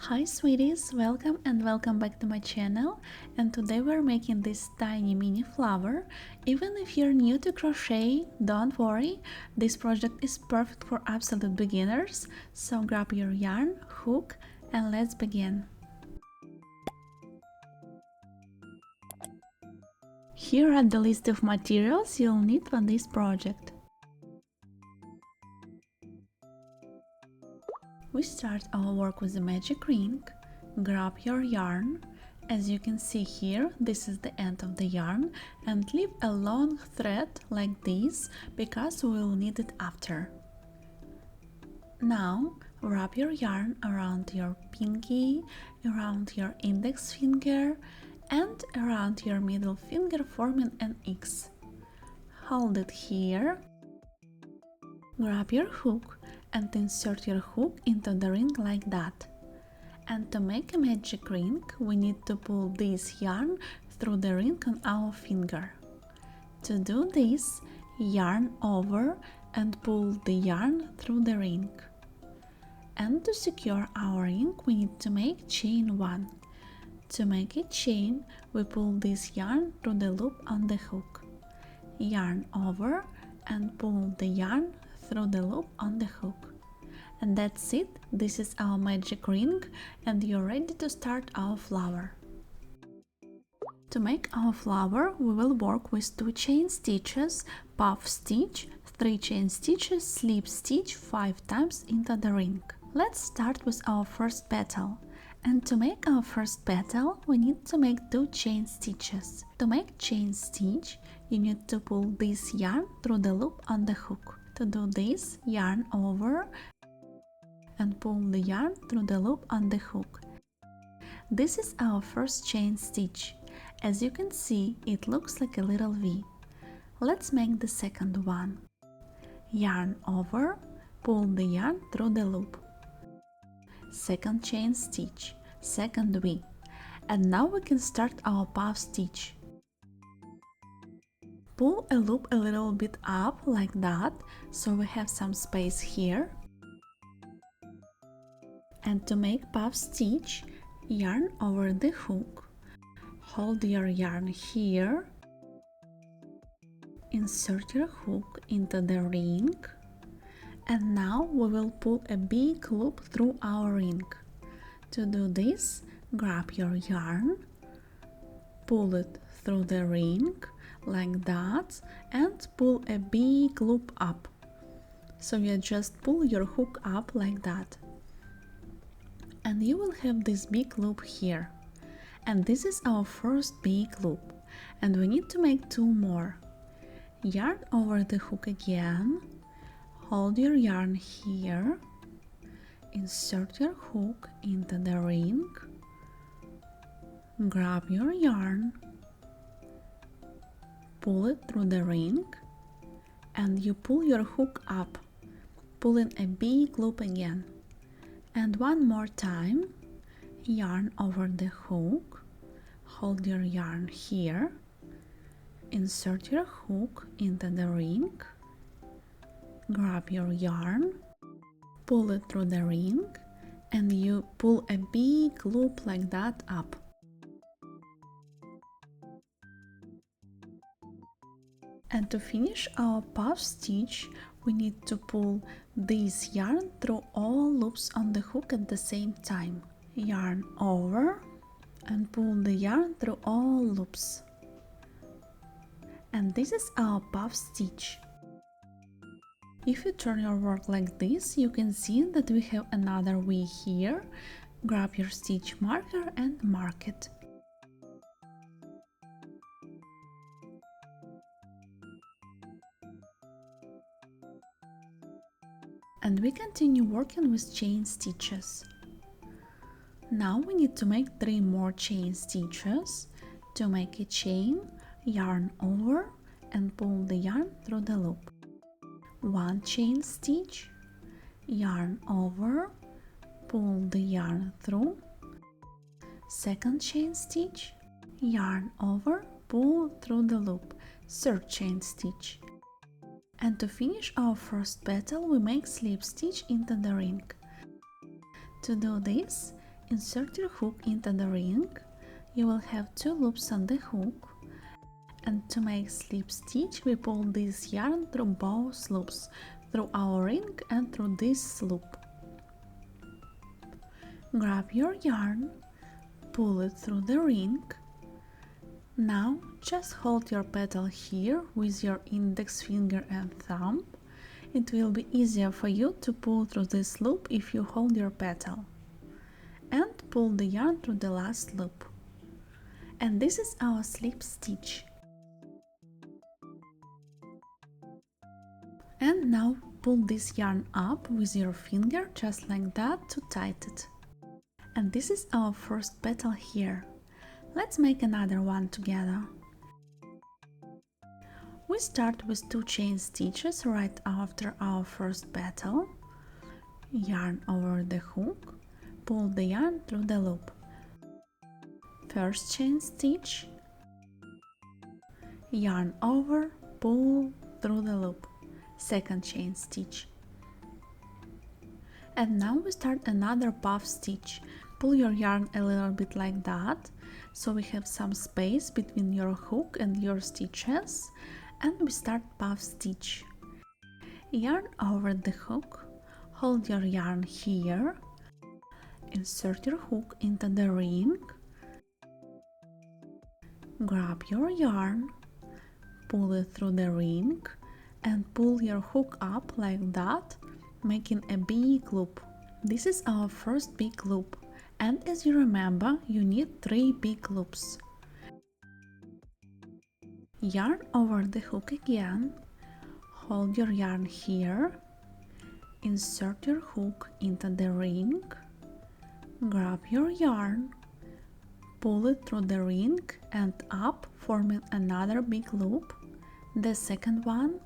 Hi sweeties, welcome back to my channel, and today we're making this tiny mini flower. Even if you're new to crochet, don't worry, this project is perfect for absolute beginners, so grab your yarn, hook, and let's begin. Here are the list of materials you'll need for this project. We start our work with the magic ring. Grab your yarn. As you can see here, this is the end of the yarn, and leave a long thread like this because we will need it after. Now wrap your yarn around your pinky, around your index finger, and around your middle finger, forming an X. Hold it here. Grab your hook and insert your hook into the ring like that. And to make a magic ring, we need to pull this yarn through the ring on our finger. To do this, yarn over and pull the yarn through the ring. And to secure our ring, we need to make chain 1. To make a chain, we pull this yarn through the loop on the hook. Yarn over and pull the yarn through the loop on the hook. And that's it, this is our magic ring, and you're ready to start our flower. To make our flower, we will work with 2 chain stitches, puff stitch, 3 chain stitches, slip stitch 5 times into the ring. Let's start with our first petal. And to make our first petal, we need to make 2 chain stitches. To make chain stitch, you need to pull this yarn through the loop on the hook. To do this, yarn over and pull the yarn through the loop on the hook. This is our first chain stitch. As you can see, it looks like a little V. Let's make the second one. Yarn over, pull the yarn through the loop. Second chain stitch, second V. And now we can start our puff stitch. Pull a loop a little bit up like that, so we have some space here. And to make puff stitch, yarn over the hook. Hold your yarn here. Insert your hook into the ring. And now we will pull a big loop through our ring. To do this, grab your yarn, pull it through the ring like that, and pull a big loop up. So you just pull your hook up like that. And you will have this big loop here. And this is our first big loop. And we need to make 2 more. Yarn over the hook again. Hold your yarn here. Insert your hook into the ring. Grab your yarn. Pull it through the ring. And you pull your hook up, pulling a big loop again. And one more time, yarn over the hook, hold your yarn here, insert your hook into the ring, grab your yarn, pull it through the ring, and you pull a big loop like that up. And to finish our puff stitch, we need to pull this yarn through all loops on the hook at the same time. Yarn over and pull the yarn through all loops. And this is our puff stitch. If you turn your work like this, you can see that we have another V here. Grab your stitch marker and mark it. And we continue working with chain stitches. Now we need to make 3 more chain stitches. To make a chain, yarn over and pull the yarn through the loop. 1 chain stitch, yarn over, pull the yarn through. Second chain stitch, yarn over, pull through the loop. Third chain stitch. And to finish our first petal, we make slip stitch into the ring. To do this, Insert your hook into the ring. You will have 2 loops on the hook. And to make slip stitch, we pull this yarn through both loops, through our ring and through this loop. Grab your yarn, pull it through the ring. Now just hold your petal here with your index finger and thumb. It will be easier for you to pull through this loop if you hold your petal. And pull the yarn through the last loop. And this is our slip stitch. And now pull this yarn up with your finger just like that to tighten it. And this is our first petal here. Let's make another one together. We start with 2 chain stitches right after our first petal. Yarn over the hook, pull the yarn through the loop. First chain stitch, yarn over, pull through the loop. Second chain stitch. And now we start another puff stitch. Pull your yarn a little bit like that, so we have some space between your hook and your stitches, and we start puff stitch. Yarn over the hook, hold your yarn here, insert your hook into the ring, grab your yarn, pull it through the ring, and pull your hook up like that, making a big loop. This is our first big loop, and as you remember, you need 3 big loops. Yarn over the hook again, hold your yarn here, insert your hook into the ring, grab your yarn, pull it through the ring and up, forming another big loop, the second one,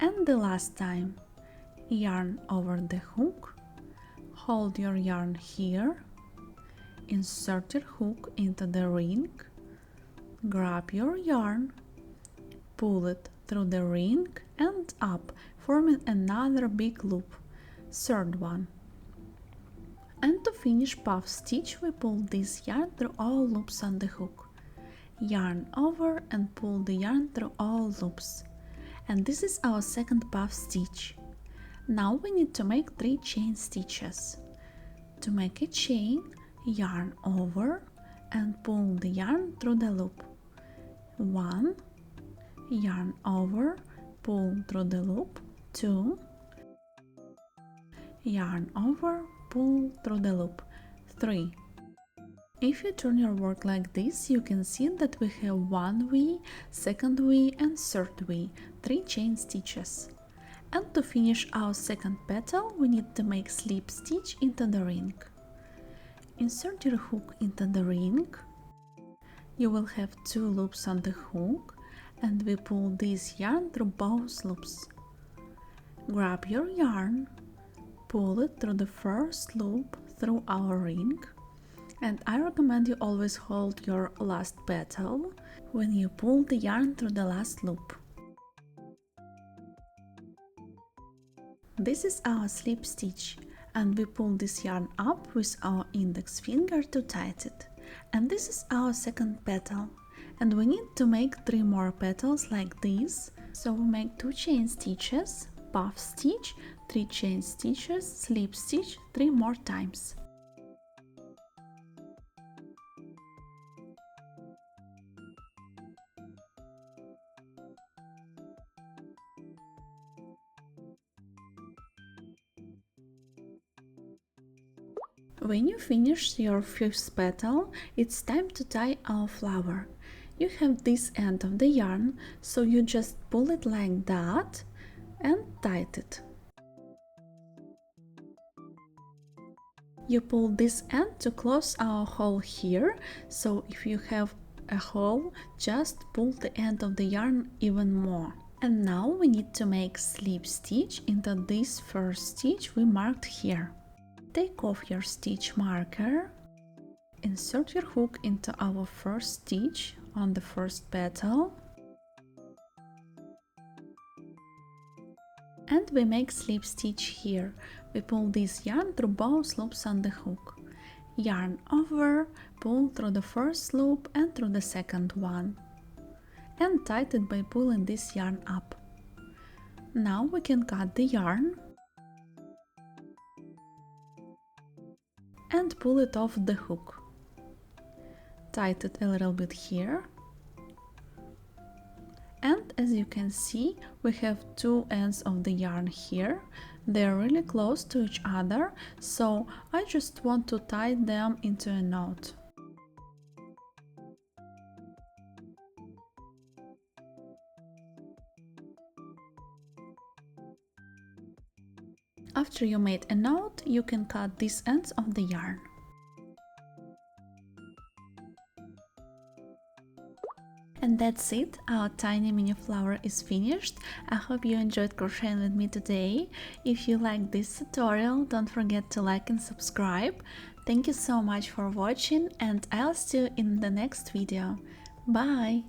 and the last time. Yarn over the hook, hold your yarn here, insert your hook into the ring, grab your yarn, pull it through the ring and up, forming another big loop, third one. And to finish puff stitch, we pull this yarn through all loops on the hook. Yarn over and pull the yarn through all loops. And this is our second puff stitch. Now we need to make 3 chain stitches. To make a chain, yarn over and pull the yarn through the loop. 1, yarn over, pull through the loop. 2, yarn over, pull through the loop. 3. If you turn your work like this, you can see that we have 1 V, second V and third V, 3 chain stitches. And to finish our second petal, we need to make slip stitch into the ring. Insert your hook into the ring. You will have 2 loops on the hook, and we pull this yarn through both loops. Grab your yarn, pull it through the first loop through our ring, and I recommend you always hold your last petal when you pull the yarn through the last loop. This is our slip stitch, and we pull this yarn up with our index finger to tighten it. And this is our second petal, and we need to make 3 more petals like this. So we make 2 chain stitches, puff stitch, 3 chain stitches, slip stitch 3 more times. When you finish your 5th petal, it's time to tie our flower. You have this end of the yarn, so you just pull it like that and tie it. You pull this end to close our hole here, so if you have a hole, just pull the end of the yarn even more. And now we need to make slip stitch into this first stitch we marked here. Take off your stitch marker, insert your hook into our first stitch on the first petal, and we make slip stitch here. We pull this yarn through both loops on the hook. Yarn over, pull through the first loop and through the second one, and tighten it by pulling this yarn up. Now we can cut the yarn and pull it off the hook. Tighten it a little bit here. And as you can see, we have two ends of the yarn here. They're really close to each other, so I just want to tie them into a knot. After you made a knot, you can cut these ends of the yarn. And that's it, our tiny mini flower is finished. I hope you enjoyed crocheting with me today. If you like this tutorial, don't forget to like and subscribe. Thank you so much for watching, and I'll see you in the next video. Bye!